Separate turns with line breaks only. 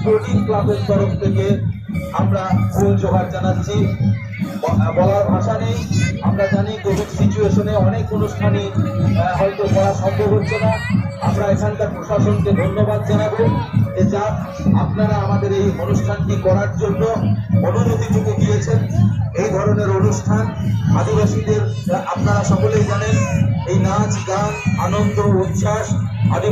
Sporting ক্লাবের তরফ থেকে আমরা ফুল জোগাড় জানাচ্ছি। বলার ভাষা নেই। আমরা জানি কোভিড সিচুয়েশনে অনেক অনুষ্ঠানই হয়তো করা সম্ভব হচ্ছে না। আমরা এখানকার প্রশাসনকে ধন্যবাদ জানাবো যে যা আপনারা আমাদের এই অনুষ্ঠানটি করার জন্য অনুমতিটুকু দিয়েছেন। এই ধরনের অনুষ্ঠান আদিবাসীদের, আপনারা সকলেই জানেন, এই নাচ গান আনন্দ উচ্ছ্বাস আদিবাসী